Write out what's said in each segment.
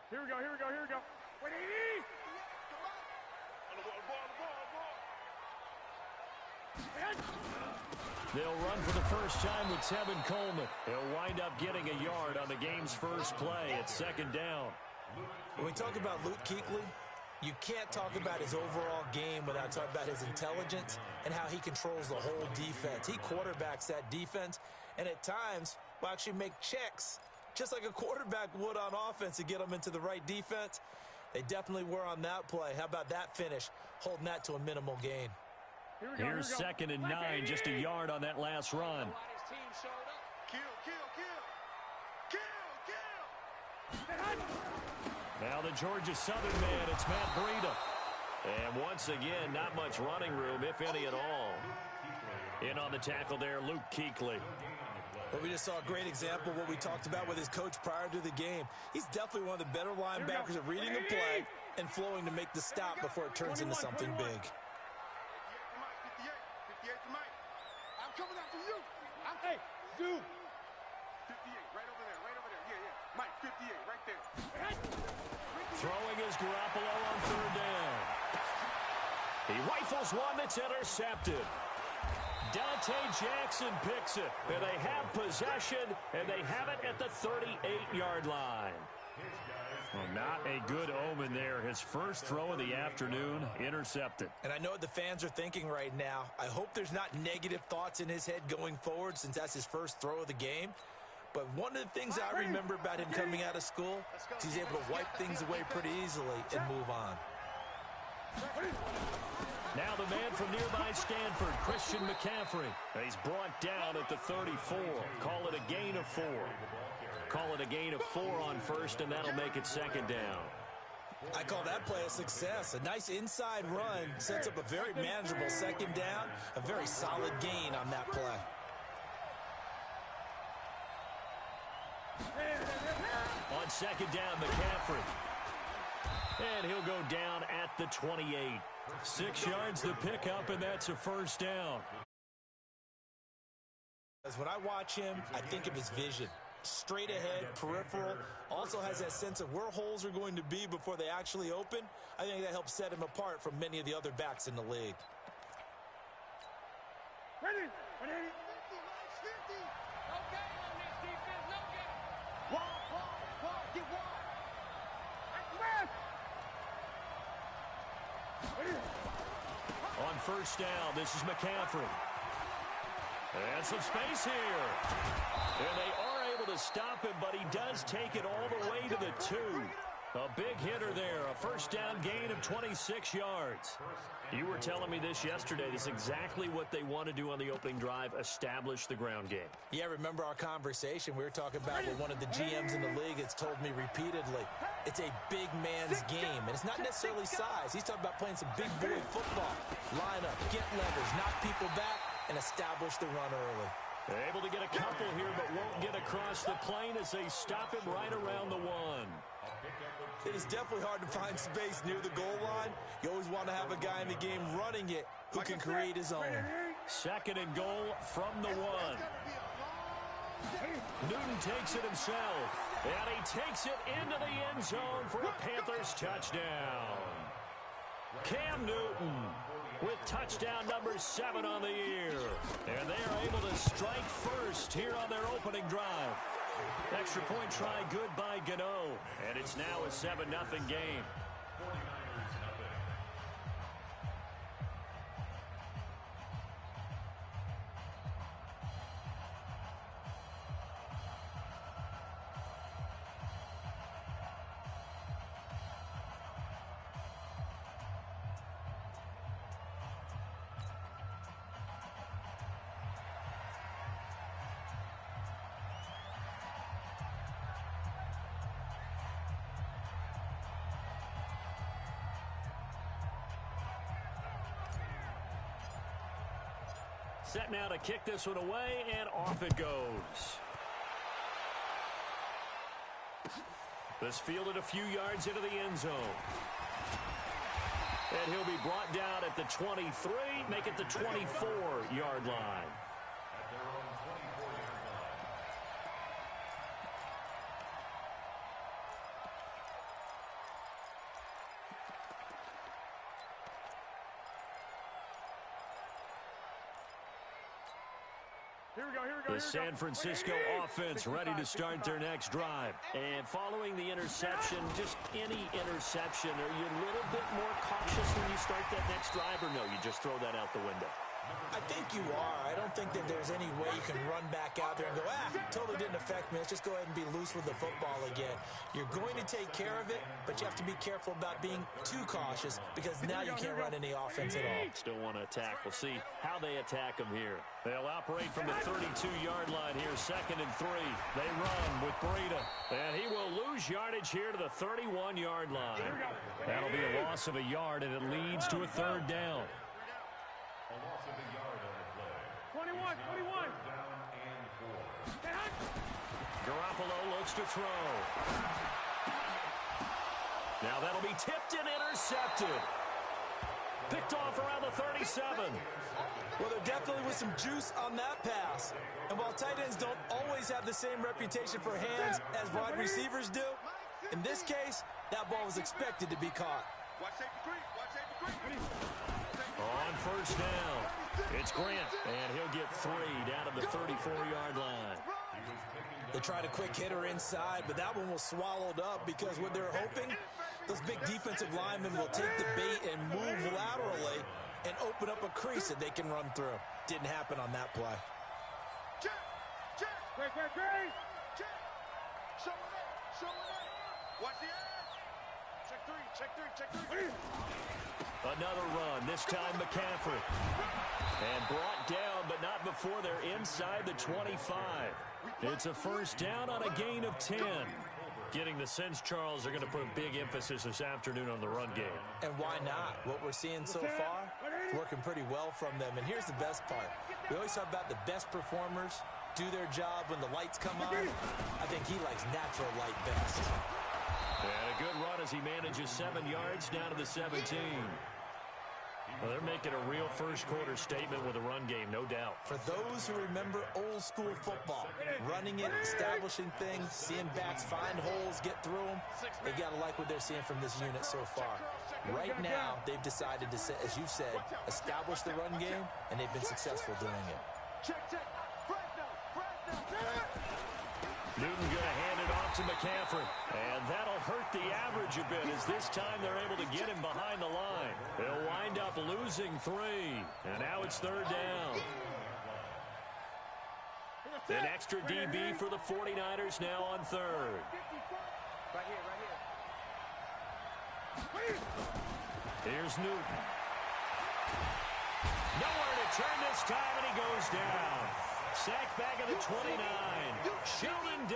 Here we go, here we go, here we go. Wait, Edie! They'll run for the first time with Tevin Coleman. He'll wind up getting a yard on the game's first play at second down. When we talk about Luke Kuechly, you can't talk about his overall game without talking about his intelligence and how he controls the whole defense. He quarterbacks that defense, and at times will actually make checks, just like a quarterback would on offense to get them into the right defense. They definitely were on that play. How about that finish, holding that to a minimal gain? Here's second and 9, just a yard on that last run. Now the Georgia Southern man, it's Matt Breida. And once again, not much running room, if any at all. In on the tackle there, Luke Kuechly. Well, we just saw a great example of what we talked about with his coach prior to the game. He's definitely one of the better linebackers at reading the play and flowing to make the stop before it turns into something big. I'm coming after you. Hey, Zoom. 58, right over there, right over there. Yeah, yeah. Mike, 58, right there. Throwing is Garoppolo on third down. He rifles one that's intercepted. Dante Jackson picks it, and they have possession, and they have it at the 38-yard line. Well, not a good omen there. His first throw of the afternoon, intercepted. And I know what the fans are thinking right now. I hope there's not negative thoughts in his head going forward since that's his first throw of the game. But one of the things I remember about him coming out of school is he's able to wipe things away pretty easily and move on. Now the man from nearby Stanford, Christian McCaffrey. He's brought down at the 34. Call it a gain of 4. Call it a gain of 4 on first, and that'll make it second down. I call that play a success. A nice inside run sets up a very manageable second down, a very solid gain on that play. On second down, McCaffrey. And he'll go down at the 28. 6 yards to pick up, and that's a first down. When I watch him, I think of his vision. Straight ahead, peripheral, also has that sense of where holes are going to be before they actually open. I think that helps set him apart from many of the other backs in the league. Ready? Ready? 50, okay on this defense, no game. Wide, get wide. On first down, this is McCaffrey. And some space here. And they are able to stop him, but he does take it all the way to the 2. A big hitter there, a first down gain of 26 yards. You were telling me this yesterday. This is exactly what they want to do on the opening drive, establish the ground game. Yeah, remember our conversation. We were talking about what one of the GMs in the league has told me repeatedly. It's a big man's game, and it's not necessarily size. He's talking about playing some big boy football. Line up, get leverage, knock people back, and establish the run early. They're able to get a couple here, but won't get across the plane as they stop him right around the 1. It is definitely hard to find space near the goal line. You always want to have a guy in the game running it who can create his own. Second and goal from the 1. Newton takes it himself, and he takes it into the end zone for a Panthers touchdown. Cam Newton with touchdown number 7 on the year. And they are able to strike first here on their opening drive. Extra point try good by Gano. And it's now a 7-0 game. Set now to kick this one away, and off it goes. This fielded a few yards into the end zone. And he'll be brought down at the 23, make it the 24-yard line. The San Francisco offense ready to start their next drive. And following the interception, just any interception, are you a little bit more cautious when you start that next drive, or no, you just throw that out the window? I think you are. I don't think that there's any way you can run back out there and go, totally didn't affect me. Let's just go ahead and be loose with the football again. You're going to take care of it, but you have to be careful about being too cautious because now you can't run any offense at all. Still want to attack. We'll see how they attack them here. They'll operate from the 32-yard line here, 2nd and 3. They run with Breida, and he will lose yardage here to the 31-yard line. That'll be a loss of a yard, and it leads to a 3rd down. 21. Garoppolo looks to throw. Now that'll be tipped and intercepted. Picked off around the 37. Well, there definitely was some juice on that pass. And while tight ends don't always have the same reputation for hands as wide receivers do, in this case, that ball was expected to be caught. On 1st down, it's Grant, and he'll get 3 down to the 34-yard line. They tried a quick hitter inside, but that one was swallowed up because what they're hoping, those big defensive linemen will take the bait and move laterally and open up a crease that they can run through. Didn't happen on that play. Check three. Another run, this time McCaffrey. And brought down, but not before they're inside the 25. It's a 1st down on a gain of 10. Getting the sense Charles are going to put a big emphasis this afternoon on the run game. And why not? What we're seeing so far is working pretty well from them. And here's the best part. We always talk about the best performers do their job when the lights come on. I think he likes natural light best. And a good run as he manages 7 yards down to the 17. Well, they're making a real first-quarter statement with a run game, no doubt. For those who remember old-school football, running it, establishing things, seeing backs find holes, get through them, they got to like what they're seeing from this unit so far. Right now, they've decided to, as you said, establish the run game, and they've been successful doing it. Newton going to hand it off to McCaffrey. And that'll hurt the average a bit as this time they're able to get him behind the line. They'll wind up losing 3. And now it's 3rd down. An extra DB for the 49ers now on 3rd. Right here. Here's Newton. Nowhere to turn this time, and he goes down. Sacked back at the 29. Sheldon Day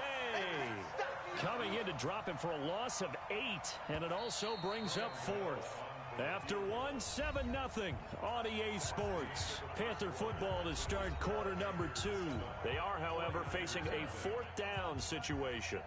coming in to drop him for a loss of 8, and it also brings up 4th. After 7-0 on EA Sports. Panther football to start quarter number 2. They are, however, facing a 4th down situation.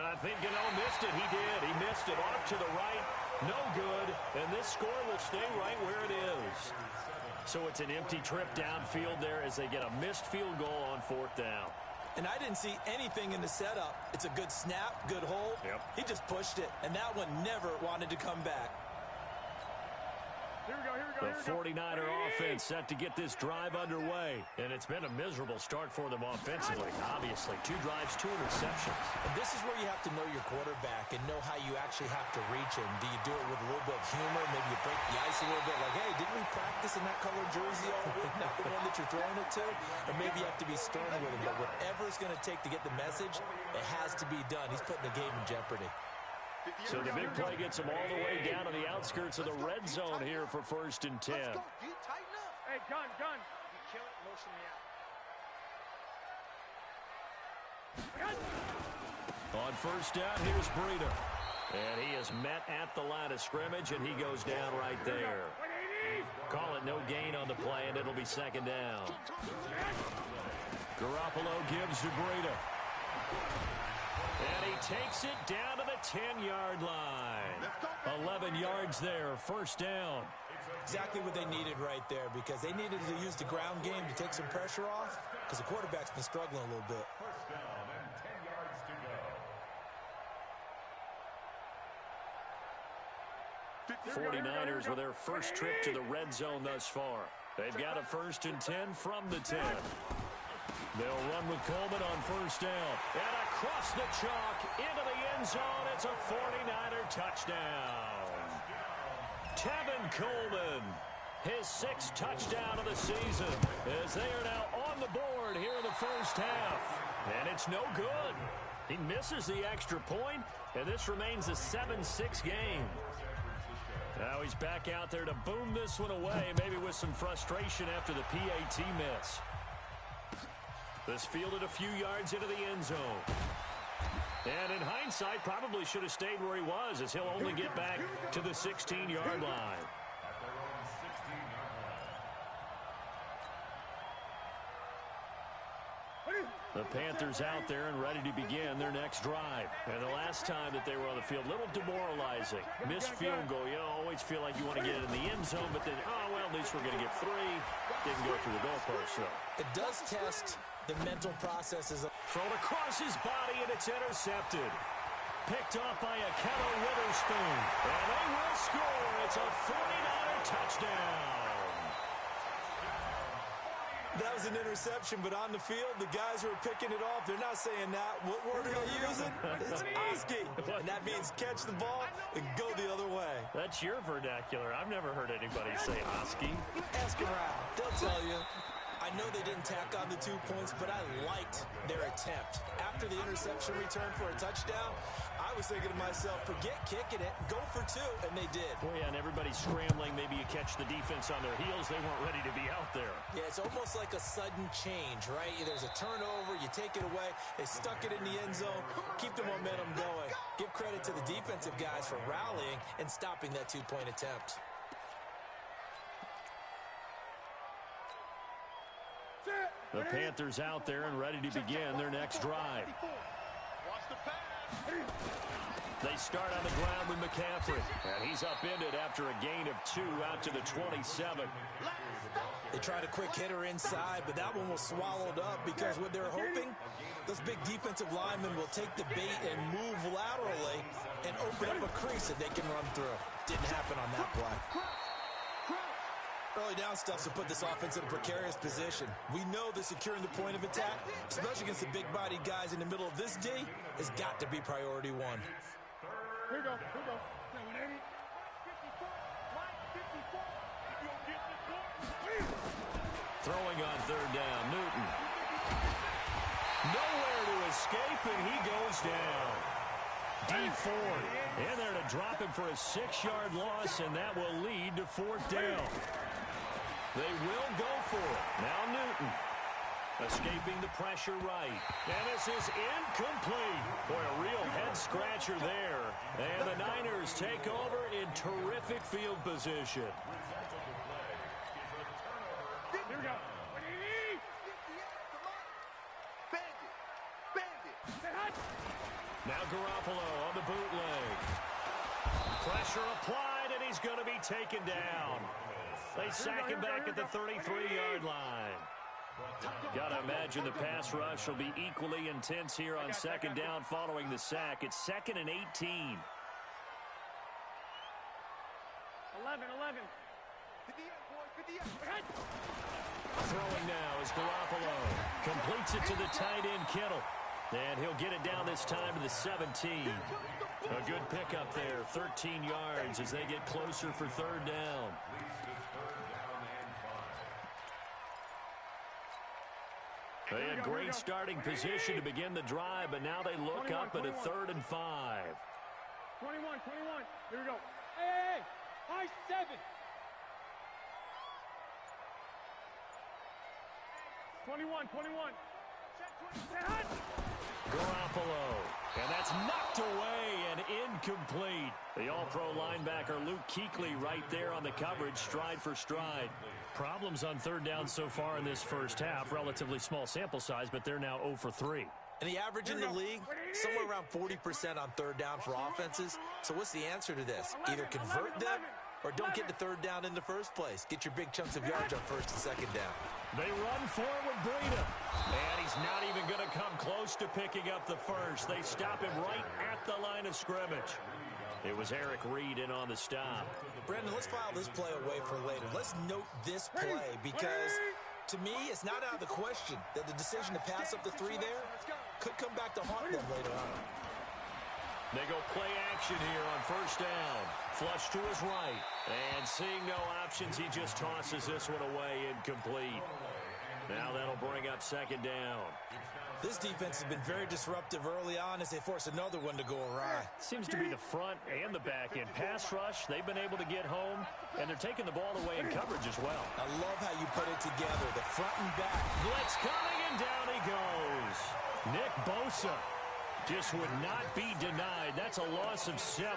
I think Gano missed it. He did. He missed it off to the right. No good. And this score will stay right where it is. So it's an empty trip downfield there as they get a missed field goal on 4th down. And I didn't see anything in the setup. It's a good snap, good hold. Yep. He just pushed it, and that one never wanted to come back. The 49er offense set to get this drive underway. And it's been a miserable start for them offensively. Obviously, 2 drives, 2 interceptions. And this is where you have to know your quarterback and know how you actually have to reach him. Do you do it with a little bit of humor? Maybe you break the ice a little bit like, hey, didn't we practice in that colored jersey all week? Not the one that you're throwing it to? Or maybe you have to be stern with him. But whatever it's going to take to get the message, it has to be done. He's putting the game in jeopardy. So the big play gets them all the way down to the outskirts of the red zone here for 1st and 10. Let's go. Get tighten up. Hey, gun. You kill it, motion me out. On 1st down, here's Breida. And he is met at the line of scrimmage, and he goes down right there. Call it no gain on the play, and it'll be 2nd down. Garoppolo gives to Breida. And he takes it down to the 10-yard line. 11 yards there, 1st down. Exactly what they needed right there because they needed to use the ground game to take some pressure off. because the quarterback's been struggling a little bit. First down and 10 yards to go. 49ers with their first trip to the red zone thus far. They've got a 1st and 10 from the 10. They'll run with Coleman on first down. And across the chalk into the end zone. It's a 49er touchdown. Tevin Coleman, his 6th touchdown of the season, as they are now on the board here in the first half. And it's no good. He misses the extra point, and this remains a 7-6 game. Now he's back out there to boom this one away, maybe with some frustration after the PAT miss. This fielded a few yards into the end zone. And in hindsight, probably should have stayed where he was, as he'll only get back to the 16-yard line. The Panthers out there and ready to begin their next drive. And the last time that they were on the field, a little demoralizing. Missed field goal. You always feel like you want to get it in the end zone, but then, oh, well, at least we're going to get 3. Didn't go through the goalpost, so. It does test the mental processes. Thrown across his body, and it's intercepted. Picked off by a Keller Witherspoon. And they will score. It's a 49er touchdown. That was an interception, but on the field, the guys who are picking it off, they're not saying that. What word are they using? It's Oski. And that means catch the ball and go the other way. That's your vernacular. I've never heard anybody say Oski. Ask around. They'll tell you. I know they didn't tack on the 2 points, but I liked their attempt. After the interception return for a touchdown, I was thinking to myself, forget kicking it, go for 2, and they did. Oh, yeah, and everybody's scrambling. Maybe you catch the defense on their heels. They weren't ready to be out there. Yeah, it's almost like a sudden change, right? There's a turnover, you take it away, they stuck it in the end zone, keep the momentum going. Give credit to the defensive guys for rallying and stopping that 2-point attempt. The Panthers out there and ready to begin their next drive. They start on the ground with McCaffrey. And he's upended after a gain of 2 out to the 27. They tried a quick hitter inside, but that one was swallowed up because what they're hoping, those big defensive linemen will take the bait and move laterally and open up a crease that they can run through. Didn't happen on that play. Early down stuff to put this offense in a precarious position. We know that securing the point of attack, especially against the big-bodied guys in the middle of this D, has got to be priority 1. Here we go. Throwing on 3rd down, Newton. Nowhere to escape, and he goes down. D Ford in there to drop him for a 6-yard loss, and that will lead to 4th down. They will go for it. Now Newton escaping the pressure right. And this is incomplete. Boy, a real head-scratcher there. And the Niners take over in terrific field position. Here we go. Now Garoppolo on the bootleg. Pressure applied, and he's going to be taken down. They sack him back at the 33-yard line. Got to imagine the pass rush will be equally intense here on 2nd down following the sack. It's 2nd and 18. 11. Throwing now is Garoppolo. Completes it to the tight end, Kittle. And he'll get it down this time to the 17. A good pickup there, 13 yards as they get closer for 3rd down. They had great starting position to begin the drive, but now they look up at a 3rd and 5. 21. Here we go. Hey, I-7. 21. Garoppolo, and that's knocked away and incomplete. The all-pro linebacker Luke Kuechly right there on the coverage, stride for stride. Problems on 3rd down so far in this first half. Relatively small sample size, but they're now 0 for 3. And the average in the league, somewhere around 40% on 3rd down for offenses. So what's the answer to this? Either convert them or don't get the third down in the first place. Get your big chunks of yards on first and second down. They run for it with Breida. And he's not even going to come close to picking up the first. They stop him right at the line of scrimmage. It was Eric Reed in on the stop. Brandon, let's file this play away for later. Let's note this play because, to me, it's not out of the question that the decision to pass up the three there could come back to haunt them later on. They go play action here on first down. Flush to his right. And seeing no options, he just tosses this one away incomplete. Now that'll bring up second down. This defense has been very disruptive early on as they force another one to go awry. Seems to be the front and the back end. Pass rush, they've been able to get home, and they're taking the ball away in coverage as well. I love how you put it together, the front and back. Blitz coming, and down he goes. Nick Bosa just would not be denied. That's a loss of 7.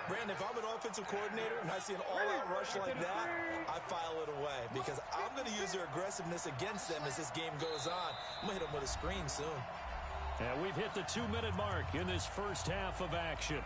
Brandon, if I'm an offensive coordinator and I see an all-out rush like that, I file it away because I'm going to use their aggressiveness against them as this game goes on. I'm going to hit them with a screen soon. And we've hit the 2-minute mark in this first half of action.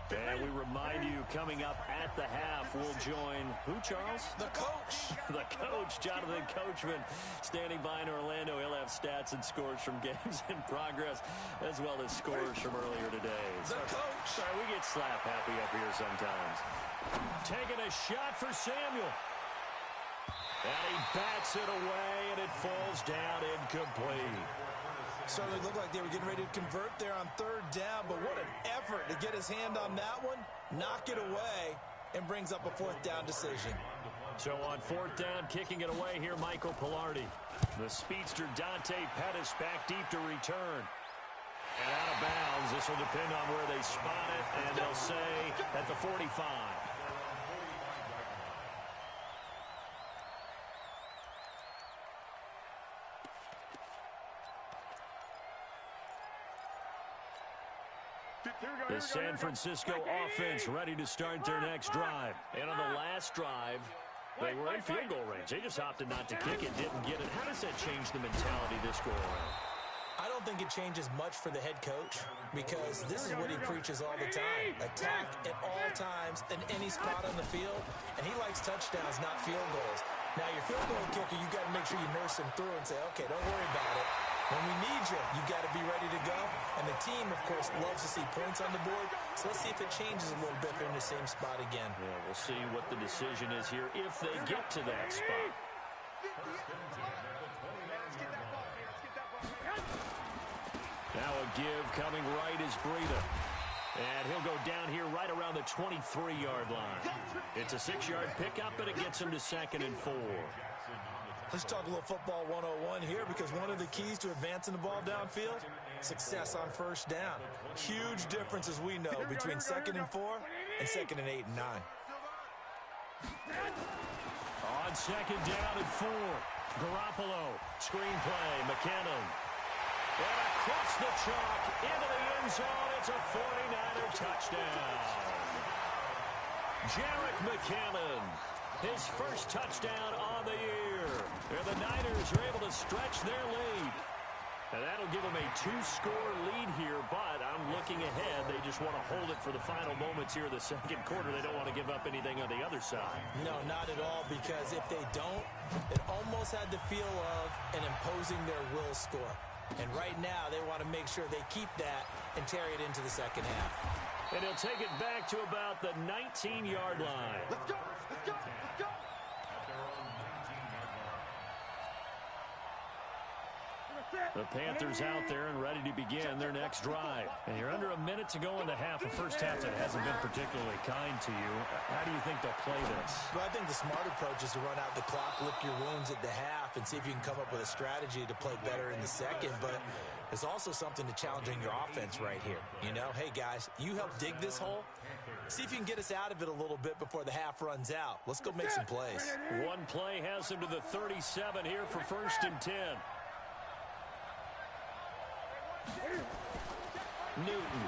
And we remind you, coming up at the half, we'll join who, Charles? The coach. The coach, Jonathan Coachman, standing by in Orlando. He'll have stats and scores from games in progress, as well as scores from earlier today. The coach. Sorry, we get slap happy up here sometimes. Taking a shot for Samuel. And he bats it away, and it falls down incomplete. Certainly looked like they were getting ready to convert there on third down, but what an effort to get his hand on that one, knock it away, and brings up a fourth down decision. So on fourth down, kicking it away here, Michael Pilardi. The speedster Dante Pettis back deep to return. And out of bounds. This will depend on where they spot it, and they'll say at the 45. The San Francisco offense ready to start their next drive. And on the last drive, they were in field goal range. They just opted not to kick it, didn't get it. How does that change the mentality this go around? I don't think it changes much for the head coach because this is what he preaches all the time. Attack at all times in any spot on the field, and he likes touchdowns, not field goals. Now, your field goal kicker, you got to make sure you nurse him through and say, okay, don't worry about it. When we need you, you got to be ready to go. And the team, of course, loves to see points on the board. So let's see if it changes a little bit if they're in the same spot again. Yeah, we'll see what the decision is here if they get to that spot. Now a give coming right is Breida. And he'll go down here right around the 23-yard line. It's a 6-yard pickup, but it gets him to 2nd and 4. Let's talk a little football 101 here because one of the keys to advancing the ball downfield, success on first down. Huge difference, as we know, between 2nd and 4 and 2nd and 8 and 9. On 2nd down and 4, Garoppolo, screen play, McKinnon. And across the chalk, into the end zone, it's a 49er touchdown. Jerick McKinnon, his first touchdown on the year. And the Niners are able to stretch their lead. And that'll give them a 2-score lead here, but I'm looking ahead. They just want to hold it for the final moments here of the second quarter. They don't want to give up anything on the other side. No, not at all, because if they don't, it almost had the feel of an imposing their will score. And right now, they want to make sure they keep that and carry it into the second half. And he'll take it back to about the 19-yard line. Let's go! Let's go! Let's go! The Panthers out there and ready to begin their next drive. And you're under a minute to go in the half, a first half that hasn't been particularly kind to you. How do you think they'll play this? Well, I think the smart approach is to run out the clock, lick your wounds at the half, and see if you can come up with a strategy to play better in the second. But there's also something to challenging your offense right here. You know, hey, guys, you help dig this hole. See if you can get us out of it a little bit before the half runs out. Let's go make some plays. One play has him to the 37 here for 1st and 10. Newton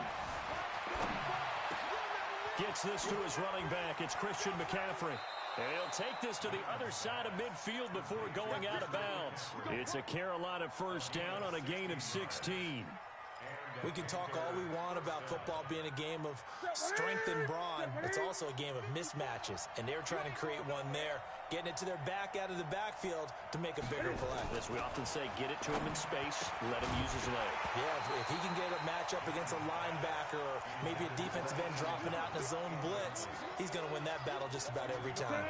gets this to his running back. It's Christian McCaffrey. And he'll take this to the other side of midfield before going out of bounds. It's a Carolina first down on a gain of 16. We can talk all we want about football being a game of strength and brawn. It's also a game of mismatches, and they're trying to create one there, getting it to their back out of the backfield to make a bigger play. As we often say, get it to him in space, let him use his leg. Yeah, if he can get a matchup against a linebacker or maybe a defensive end dropping out in a zone blitz, he's going to win that battle just about every time.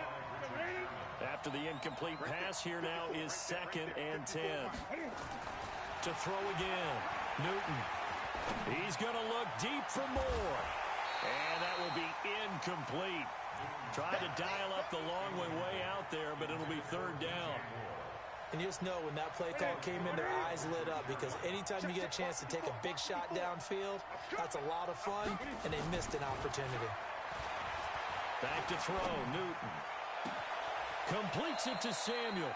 After the incomplete pass, here now is 2nd and 10. To throw again, Newton. He's going to look deep for more. And that will be incomplete. Tried to dial up the long way out there, but it'll be 3rd down. And you just know when that play call came in, their eyes lit up, because anytime you get a chance to take a big shot downfield, that's a lot of fun, and they missed an opportunity. Back to throw, Newton. Completes it to Samuel.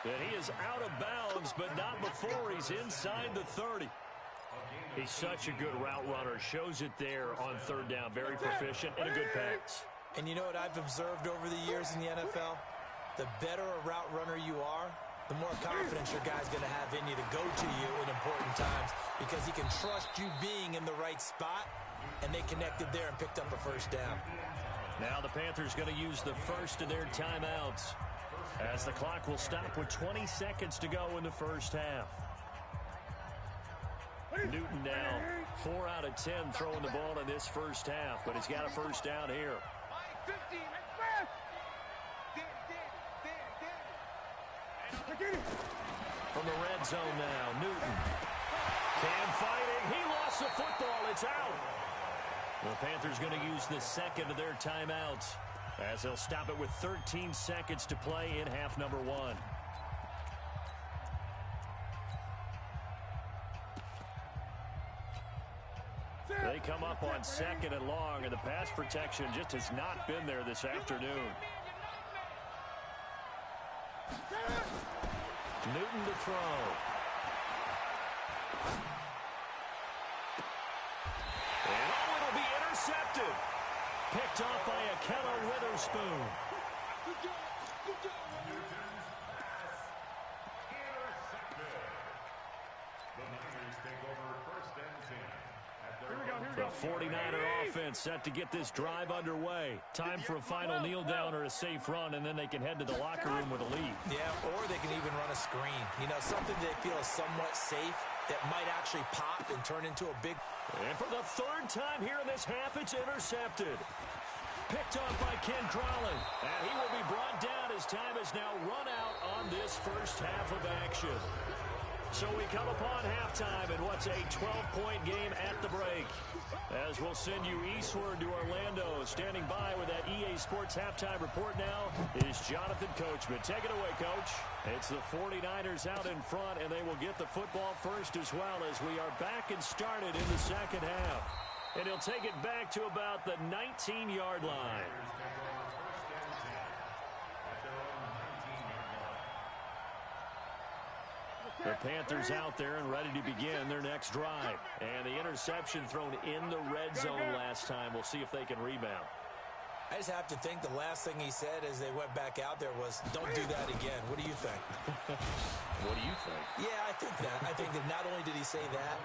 And he is out of bounds, but not before he's inside the 30. He's such a good route runner. Shows it there on 3rd down. Very proficient and a good pass. And you know what I've observed over the years in the NFL? The better a route runner you are, the more confidence your guy's going to have in you to go to you in important times, because he can trust you being in the right spot, and they connected there and picked up a 1st down. Now the Panthers going to use the first of their timeouts, as the clock will stop with 20 seconds to go in the 1st half. Newton now 4 out of 10 throwing the ball in this 1st half, but he's got a 1st down here. From the red zone now, Newton. Cam fighting. He lost the football. It's out. The Panthers going to use the 2nd of their timeouts, as they'll stop it with 13 seconds to play in half number 1. They come up on 2nd and long, and the pass protection just has not been there this afternoon. Newton to throw. And it'll be intercepted. Picked off by Akella Witherspoon. The 49er offense set to get this drive underway. Time for a final kneel down or a safe run, and then they can head to the locker room with a lead. Yeah, or they can even run a screen. You know, something they feel is somewhat safe that might actually pop and turn into a big... And for the 3rd time here in this half, it's intercepted. Picked off by Ken Crowley. And he will be brought down as time has now run out on this 1st half of action. So we come upon halftime in what's a 12-point game at the break. As we'll send you eastward to Orlando. Standing by with that EA Sports halftime report now is Jonathan Coachman. Take it away, Coach. It's the 49ers out in front, and they will get the football first as well, as we are back and started in the 2nd half. And he'll take it back to about the 19-yard line. The Panthers out there and ready to begin their next drive. And the interception thrown in the red zone last time. We'll see if they can rebound. I just have to think the last thing he said as they went back out there was, don't do that again. What do you think? What do you think? Yeah, I think that. I think that not only did he say that,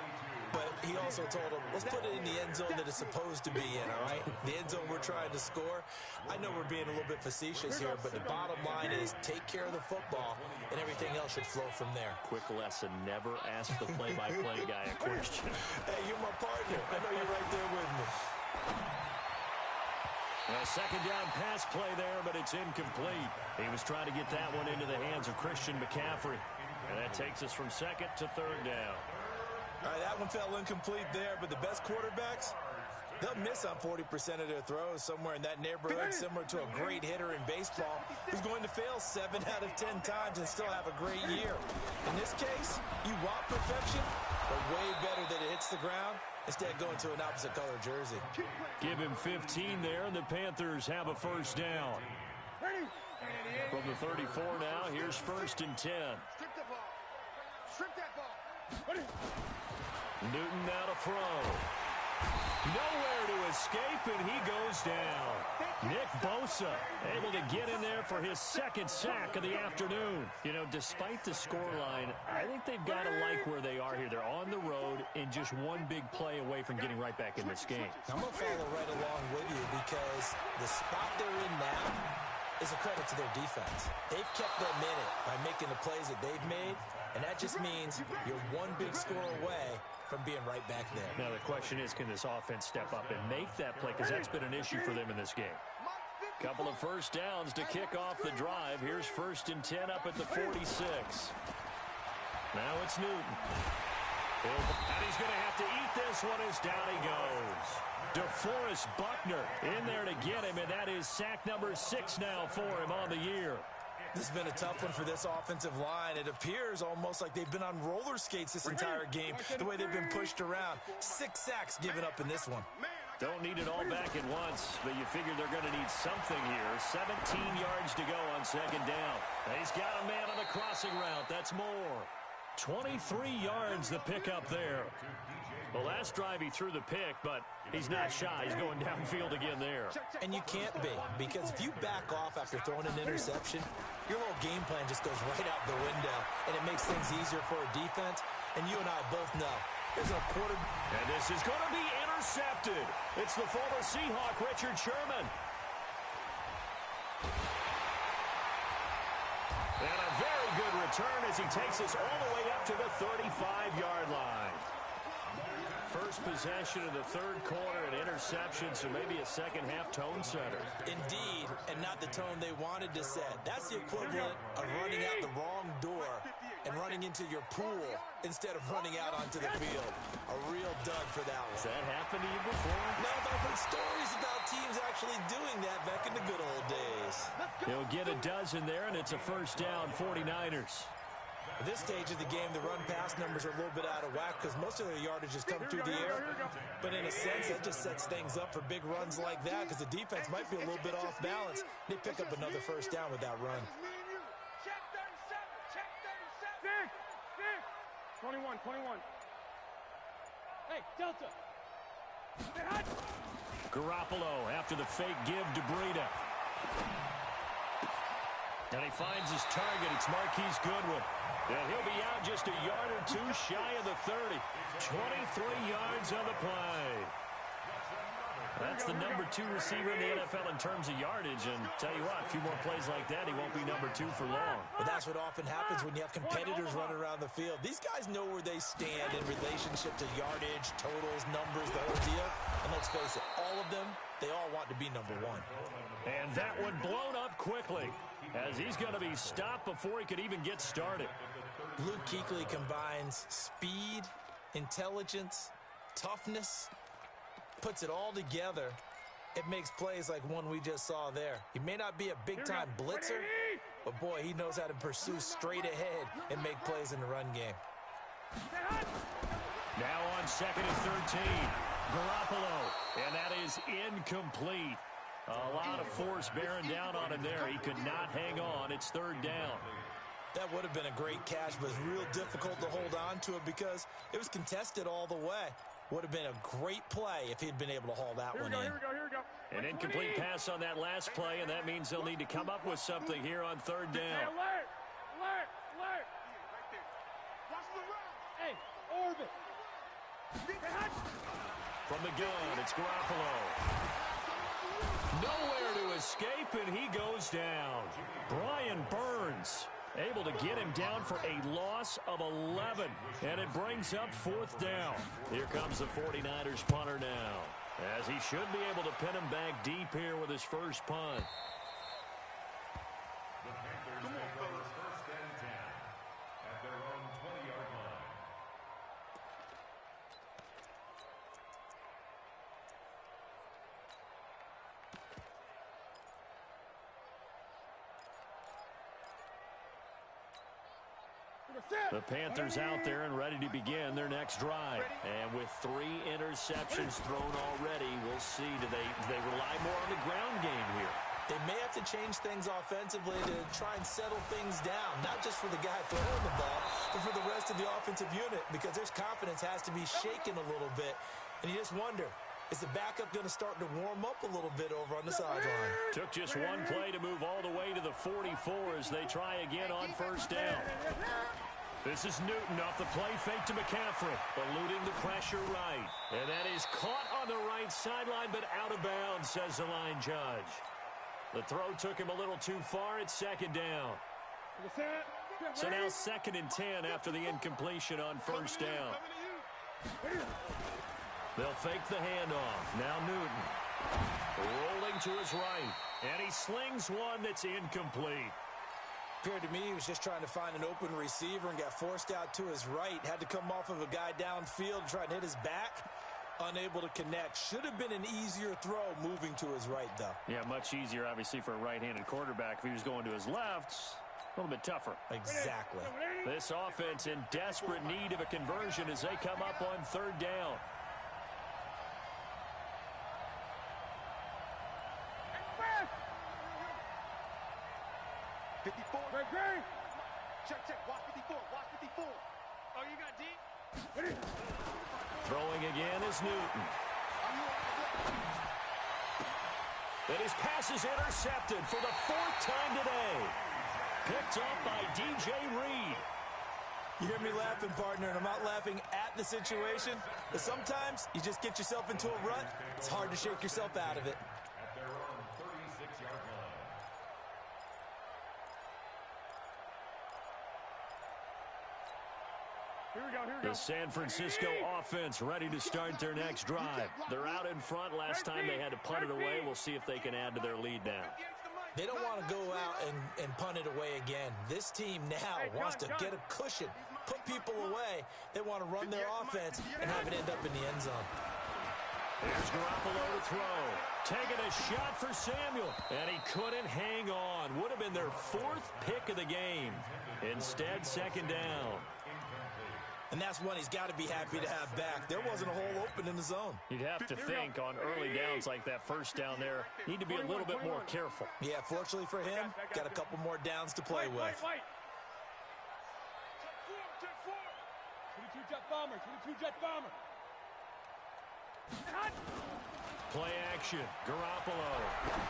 but he also told him, let's put it in the end zone that it's supposed to be in, all right? The end zone we're trying to score. I know we're being a little bit facetious here, but the bottom line is take care of the football, and everything else should flow from there. Quick lesson, never ask the play-by-play guy a question. Hey, you're my partner. I know you're right there with me. A 2nd down pass play there, but it's incomplete. He was trying to get that one into the hands of Christian McCaffrey. And that takes us from 2nd to 3rd down. All right, that one fell incomplete there, but the best quarterbacks, they'll miss on 40% of their throws, somewhere in that neighborhood, similar to a great hitter in baseball who's going to fail 7 out of 10 times and still have a great year. In this case, you want perfection, but way better that it hits the ground instead of going to an opposite color jersey. Give him 15 there, and the Panthers have a 1st down. From the 34 now, here's 1st and 10. Strip the ball. Strip that ball. Newton now to throw. Nowhere to escape, and he goes down. Nick Bosa able to get in there for his second sack of the afternoon. You know, despite the scoreline, I think they've got to like where they are here. They're on the road and just one big play away from getting right back in this game. I'm going to follow right along with you because the spot they're in now is a credit to their defense. They've kept them in it by making the plays that they've made, and that just means you're one big score away from being right back there. Now the question is, can this offense step up and make that play? Because that's been an issue for them in this game. Couple of first downs to kick off the drive. Here's 1st and 10 up at the 46. Now it's Newton. And he's going to have to eat this one as down he goes. DeForest Buckner in there to get him, and that is sack number 6 now for him on the year. This has been a tough one for this offensive line. It appears almost like they've been on roller skates this entire game, the way they've been pushed around. 6 sacks given up in this one. Don't need it all back at once, but you figure they're going to need something here. 17 yards to go on 2nd down. He's got a man on the crossing route. That's more. 23 yards the pickup there. The last drive he threw the pick, but he's not shy. He's going downfield again there. And you can't be, because if you back off after throwing an interception, your whole game plan just goes right out the window, and it makes things easier for a defense. And you and I both know there's a quarter. And this is going to be intercepted. It's the former Seahawk, Richard Sherman. And a very good return as he takes us all the way up to the 35-yard line. First possession of the 3rd quarter, an interception, so maybe a second-half tone setter. Indeed, and not the tone they wanted to set. That's the equivalent of running out the wrong door and running into your pool instead of running out onto the field. A real dud for that one. Has that happened to you before? No, but I've heard stories about teams actually doing that back in the good old days. He'll get a dozen there, and it's a 1st down, 49ers. At this stage of the game, the run-pass numbers are a little bit out of whack because most of their yardage has come through the air. But in a sense, that just sets things up for big runs like that because the defense might be a little bit off balance. They pick up another 1st down with that run. Check 37. Check 37. 21. Hey, Delta. Garoppolo after the fake give to Breida. And he finds his target. It's Marquise Goodwin. And he'll be out just a yard or two shy of the 30. 23 yards on the play. That's the number 2 receiver in the NFL in terms of yardage. And tell you what, a few more plays like that, he won't be number 2 for long. But that's what often happens when you have competitors running around the field. These guys know where they stand in relationship to yardage, totals, numbers, the whole deal. And let's face it, all of them, they all want to be number 1. And that one blown up quickly as he's going to be stopped before he could even get started. Luke Kuechly combines speed, intelligence, toughness, puts it all together. It makes plays like one we just saw there. He may not be a big-time blitzer, but boy, he knows how to pursue straight ahead and make plays in the run game. Now on 2nd and 13, Garoppolo, and that is incomplete. A lot of force bearing down on him there. He could not hang on. It's 3rd down. That would have been a great catch, but it's real difficult to hold on to it because it was contested all the way. Would have been a great play if he'd been able to haul that one in. Here we go. An incomplete pass on that last play, and that means they'll need to come up with something here on 3rd down. Alert! Watch the route. Hey, orbit. From the gun, it's Garoppolo. Nowhere to escape, and he goes down. Brian Burns able to get him down for a loss of 11, and it brings up 4th down. Here comes the 49ers punter now, as he should be able to pin him back deep here with his first punt. The Panthers have their first and 10 at their own 20-yard line. The Panthers out there and ready to begin their next drive. And with 3 interceptions thrown already, we'll see. Do they rely more on the ground game here? They may have to change things offensively to try and settle things down, not just for the guy throwing the ball, but for the rest rest of the offensive unit because their confidence has to be shaken a little bit. And you just wonder, is the backup going to start to warm up a little bit over on the sideline? Took just one play to move all the way to the 44 as they try again on first down. This is Newton off the play fake to McCaffrey, eluding the pressure right. And that is caught on the right sideline, but out of bounds, says the line judge. The throw took him a little too far. It's second down. So now 2nd and 10 after the incompletion on first down. They'll fake the handoff. Now Newton rolling to his right. And he slings one that's incomplete. Appeared to me he was just trying to find an open receiver and got forced out to his right. Had to come off of a guy downfield trying to hit his back. Unable to connect. Should have been an easier throw moving to his right, though. Yeah, much easier, obviously, for a right-handed quarterback. If he was going to his left, a little bit tougher. Exactly. This offense in desperate need of a conversion as they come up on 3rd down. Check, watch 54, watch 54. Oh, you got D? Throwing again is Newton. And his pass is intercepted for the 4th time today. Picked up by DJ Reed. You hear me laughing, partner, and I'm not laughing at the situation, but sometimes you just get yourself into a rut. It's hard to shake yourself out of it. At their own 36-yard line. The San Francisco offense ready to start their next drive. They're out in front. Last time they had to punt it away. We'll see if they can add to their lead now. They don't want to go out and punt it away again. This team now wants to get a cushion, put people away. They want to run their offense and have it end up in the end zone. Here's Garoppolo to throw. Taking a shot for Samuel. And he couldn't hang on. Would have been their 4th pick of the game. Instead, 2nd down. And that's one he's got to be happy to have back. There wasn't a hole open in the zone. You'd have to think on early downs like that first down there, need to be a little bit more careful. Yeah, fortunately for him, got a couple more downs to play with. 22 jet bomber, 22 jet bomber. Play action, Garoppolo.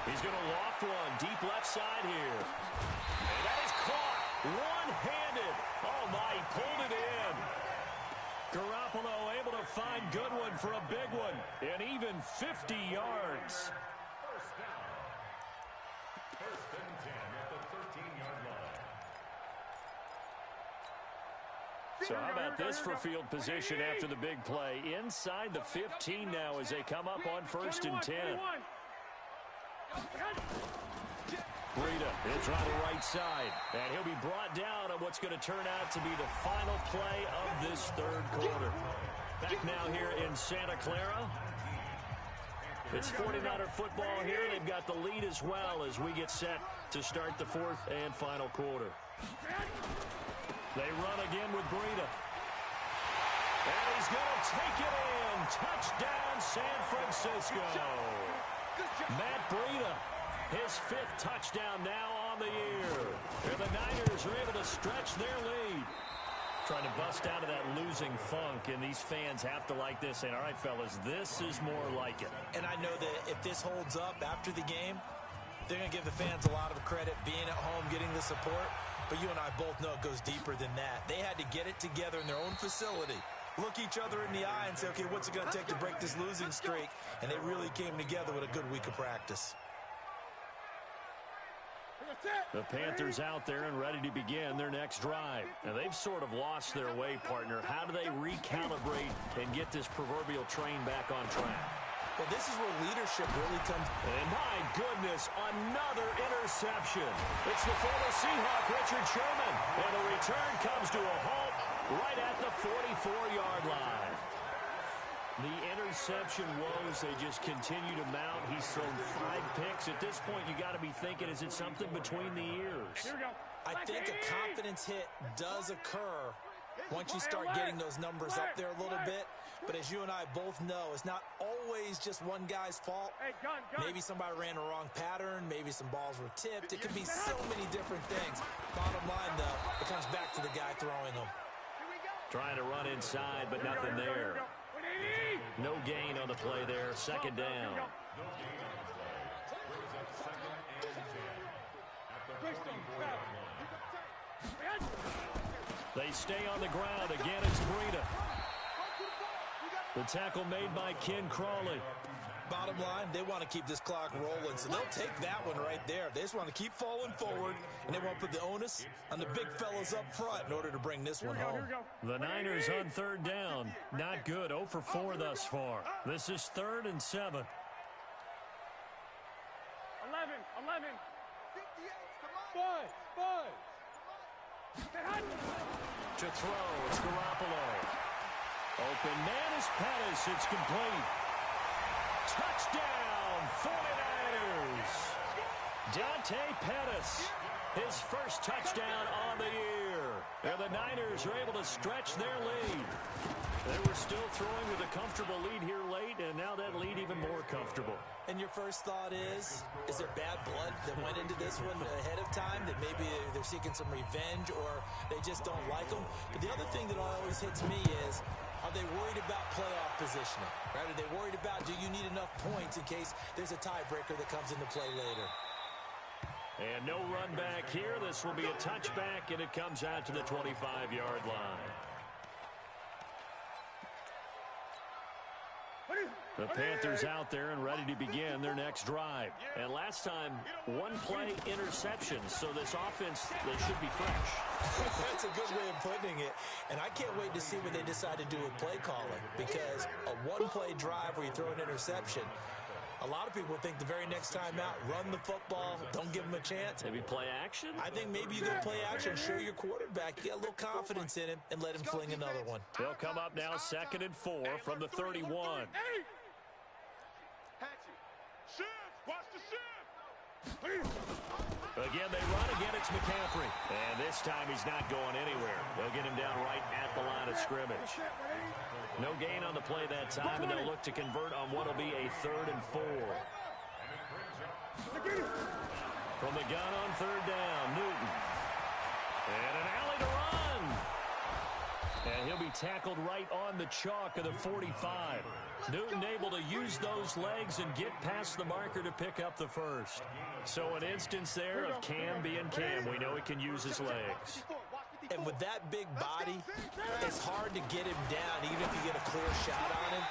He's going to loft one, deep left side here. And that is caught, one-handed. Oh my, he pulled it in. Garoppolo able to find Goodwin for a big one, and even 50 yards. First down. 1st and 10 at the 13-yard line. So how about this for field position after the big play? Inside the 15 now as they come up on 1st and 10. Breida, he'll try the right side, and he'll be brought down on what's going to turn out to be the final play of this 3rd quarter. Back now here in Santa Clara. It's 49er football here. They've got the lead as well as we get set to start the 4th and final quarter. They run again with Breida. And he's going to take it in. Touchdown, San Francisco. Matt Breida. His 5th touchdown now on the year. And the Niners are able to stretch their lead. Trying to bust out of that losing funk, and these fans have to like this. And all right, fellas, this is more like it. And I know that if this holds up after the game, they're going to give the fans a lot of credit being at home, getting the support. But you and I both know it goes deeper than that. They had to get it together in their own facility, look each other in the eye and say, okay, what's it going to take to break this losing streak? And they really came together with a good week of practice. The Panthers out there and ready to begin their next drive. Now, they've sort of lost their way, partner. How do they recalibrate and get this proverbial train back on track? Well, this is where leadership really comes. And my goodness, another interception. It's the former Seahawk, Richard Sherman. And the return comes to a halt right at the 44-yard line. The interception woes, they just continue to mount. He's thrown 5 picks. At this point, you got to be thinking, is it something between the ears? I think a confidence hit does occur once you start getting those numbers up there a little bit. But as you and I both know, it's not always just one guy's fault. Maybe somebody ran a wrong pattern. Maybe some balls were tipped. It could be so many different things. Bottom line, though, it comes back to the guy throwing them. Trying to run inside, but nothing there. No gain on the play there. Second down. They stay on the ground. Again, it's Breida. The tackle made by Ken Crawley. Bottom line, they want to keep this clock rolling, so they'll take that one right there. They just want to keep falling forward, and they want to put the onus on the big fellas up front in order to bring this one home. The Niners on third down. Not good. 0 for 4 thus far. This is 3rd and 7. 11. Five. To throw, it's Garoppolo. Open man is Pettis. It's complete. Touchdown, 49ers. Dante Pettis, his first touchdown on the year. And the Niners are able to stretch their lead. They were still throwing with a comfortable lead here late, and now that lead even more comfortable. And your first thought is there bad blood that went into this one ahead of time, that maybe they're seeking some revenge or they just don't like them? But the other thing that always hits me is, are they worried about playoff positioning? Right? Are they worried about, do you need enough points in case there's a tiebreaker that comes into play later? And no run back here. This will be a touchback, and it comes out to the 25-yard line. The Panthers out there and ready to begin their next drive. And last time, one-play interception, so this offense, they should be fresh. That's a good way of putting it. And I can't wait to see what they decide to do with play calling, because a one-play drive where you throw an interception, a lot of people think the very next time out, run the football, don't give them a chance. Maybe play action? I think maybe you go play action, show your quarterback, you got a little confidence in him, and let him fling another one. They'll come up now 2nd and 4 from the 31. Watch the shift. Again, they run. Again, it's McCaffrey. And this time he's not going anywhere. They'll get him down right at the line of scrimmage. No gain on the play that time, and they'll look to convert on what will be a 3rd and 4. From the gun on 3rd down, Newton. And an alley to run. And he'll be tackled right on the chalk of the 45. Newton able to use those legs and get past the marker to pick up the first. So an instance there of Cam being Cam. We know he can use his legs. And with that big body, it's hard to get him down, even if you get a clear shot on him.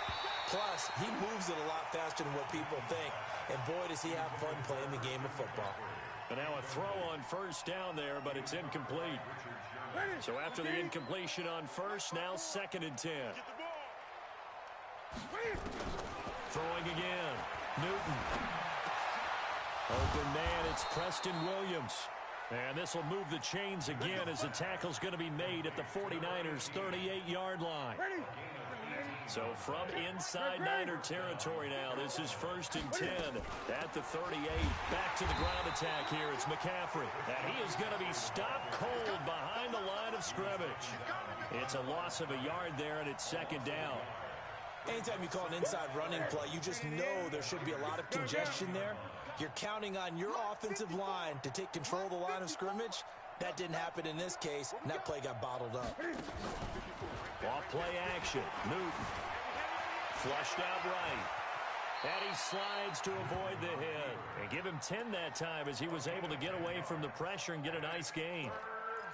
Plus, he moves it a lot faster than what people think. And boy, does he have fun playing the game of football. And now a throw on 1st down there, but it's incomplete. So after the incompletion on 1st, now 2nd and 10. Throwing again. Newton. Open man, it's Preston Williams. And this will move the chains again as the tackle's going to be made at the 49ers' 38-yard line. So from inside Niner territory now, this is 1st and 10 at the 38. Back to the ground attack here. It's McCaffrey. And he is going to be stopped cold behind the line of scrimmage. It's a loss of a yard there, and it's 2nd down. Anytime you call an inside running play, you just know there should be a lot of congestion there. You're counting on your offensive line to take control of the line of scrimmage. That didn't happen in this case, and that play got bottled up. Off play action. Newton. Flushed out right. And he slides to avoid the hit. And give him 10 that time as he was able to get away from the pressure and get a nice gain.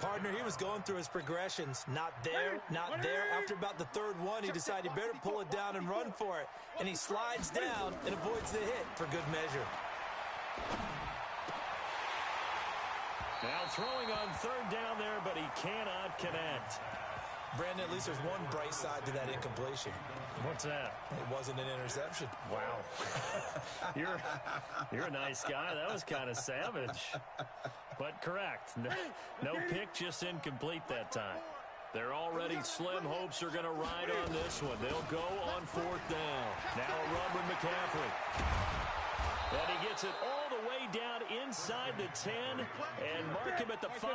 Partner, he was going through his progressions. Not there, not there. After about the 3rd one, he decided he better pull it down and run for it. And he slides down and avoids the hit for good measure. Now throwing on 3rd down there, but he cannot connect. Brandon, at least there's one bright side to that incompletion. What's that? It wasn't an interception. Wow. You're a nice guy. That was kind of savage. But correct. No pick, just incomplete that time. They're already slim hopes are going to ride on this one. They'll go on 4th down. Now a run with McCaffrey. And he gets it all the way down inside the 10 and mark him at the 5.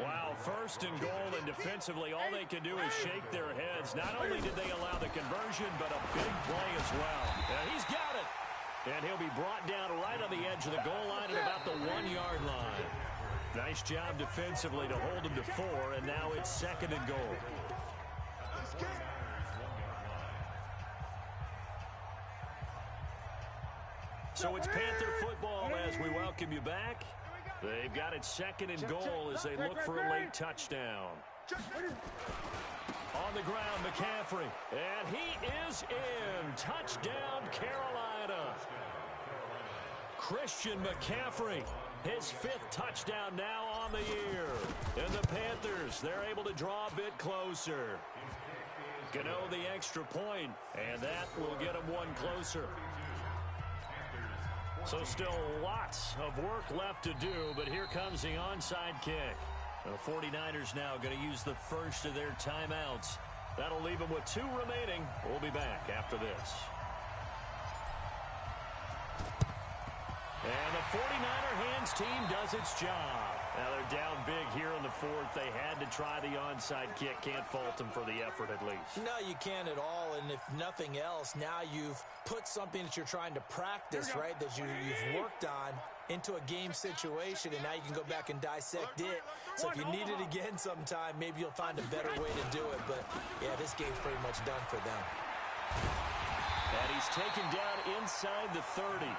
Wow, 1st and goal, and defensively all they can do is shake their heads. Not only did they allow the conversion, but a big play as well. And he's got it. And he'll be brought down right on the edge of the goal line at about the 1-yard line. Nice job defensively to hold him to 4, and now it's 2nd and goal. So it's Panther football as we welcome you back. They've got it second and goal as they look for a late touchdown. On the ground, McCaffrey. And he is in. Touchdown, Carolina. Christian McCaffrey, his 5th touchdown now on the year. And the Panthers, they're able to draw a bit closer. Gano the extra point, and that will get them one closer. So still lots of work left to do, but here comes the onside kick. The 49ers now going to use the first of their timeouts. That'll leave them with 2 remaining. We'll be back after this. And the 49er hands team does its job. Now they're down big here in the 4th. They had to try the onside kick. Can't fault them for the effort at least. No, you can't at all. And if nothing else, now you've put something that you're trying to practice, right, that you've worked on into a game situation, and now you can go back and dissect it. So if you need it again sometime, maybe you'll find a better way to do it. But, yeah, this game's pretty much done for them. And he's taken down inside the 30.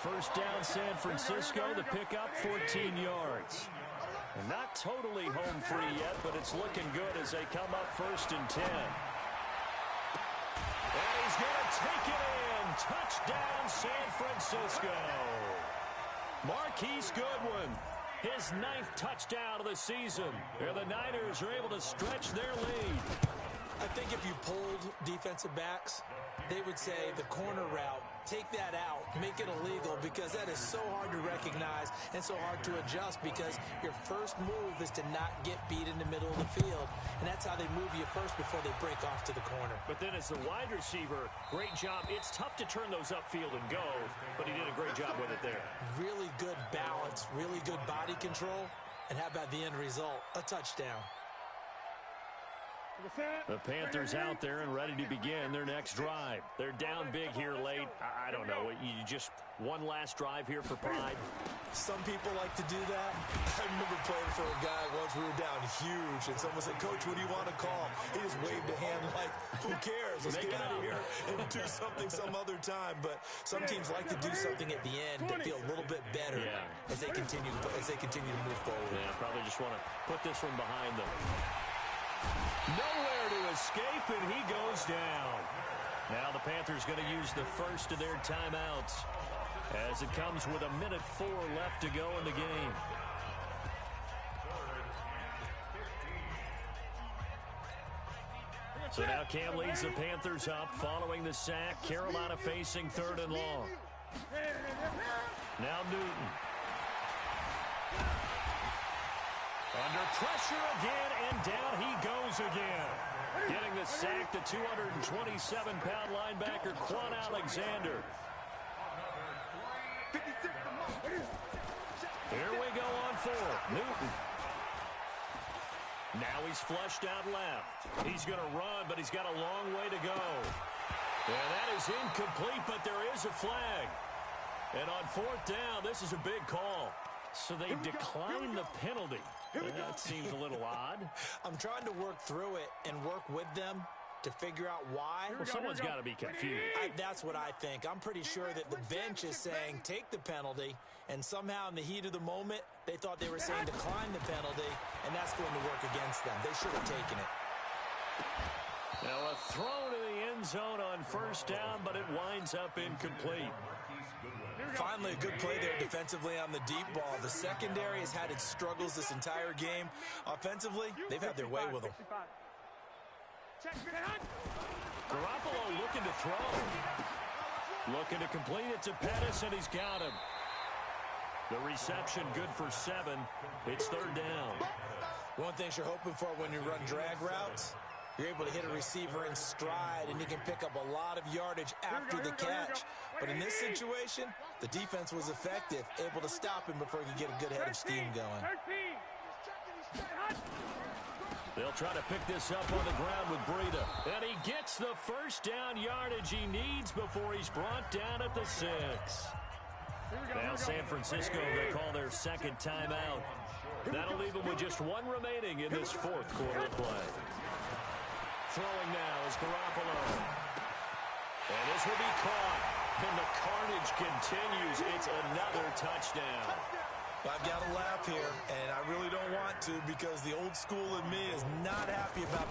First down, San Francisco. The pickup, 14 yards. And not totally home free yet, but it's looking good as they come up 1st and 10. And he's going to take it in. Touchdown, San Francisco. Marquise Goodwin, his 9th touchdown of the season. And the Niners are able to stretch their lead. I think if you polled defensive backs, they would say the corner route, take that out, make it illegal, because that is so hard to recognize and so hard to adjust, because your first move is to not get beat in the middle of the field, and that's how they move you first before they break off to the corner. But then as the wide receiver, great job. It's tough to turn those upfield and go, but he did a great job with it there. Really good balance, really good body control, and how about the end result? A touchdown. The Panthers out there and ready to begin their next drive. They're down big here late. I don't know. You just one last drive here for pride. Some people like to do that. I remember playing for a guy once. We were down huge, and someone said, "Coach, what do you want to call?" He just waved a hand like, "Who cares? Let's get out of here and do something some other time." But some teams like to do something at the end that feel a little bit better as they continue to move forward. Yeah, probably just want to put this one behind them. Nowhere to escape, and he goes down. Now the Panthers going to use the first of their timeouts as it comes with 1:04 left to go in the game. So now Cam leads the Panthers up following the sack. Carolina facing 3rd and long. Now Newton. Under pressure again, and down he goes again. Getting the sack, the 227-pound linebacker, Quan Alexander. Here we go on 4th. Newton. Now he's flushed out left. He's going to run, but he's got a long way to go. And that is incomplete, but there is a flag. And on 4th down, this is a big call. So they decline the penalty. That seems a little odd. I'm trying to work through it and work with them to figure out why. Well, someone's got to be confused. That's what I think. I'm pretty sure that the bench is saying take the penalty, and somehow in the heat of the moment, they thought they were saying decline the penalty, and that's going to work against them. They should have taken it. Now a throw to the end zone on 1st down, but it winds up incomplete. Finally, a good play there defensively on the deep ball. The secondary has had its struggles this entire game. Offensively, they've had their way with them. Garoppolo looking to throw. Looking to complete it to Pettis, and he's got him. The reception good for 7. It's 3rd down. One thing you're hoping for when you run drag routes, you're able to hit a receiver in stride, and you can pick up a lot of yardage after the catch. But in this situation, the defense was effective, able to stop him before he could get a good head of steam going. They'll try to pick this up on the ground with Breida. And he gets the first down yardage he needs before he's brought down at the 6. Now San Francisco, they call their 2nd timeout. That'll leave them with just 1 remaining in this 4th quarter of play. Throwing now is Garoppolo. And this will be caught. And the carnage continues. It's another touchdown. I've got to laugh here, and I really don't want to because the old school in me is not happy about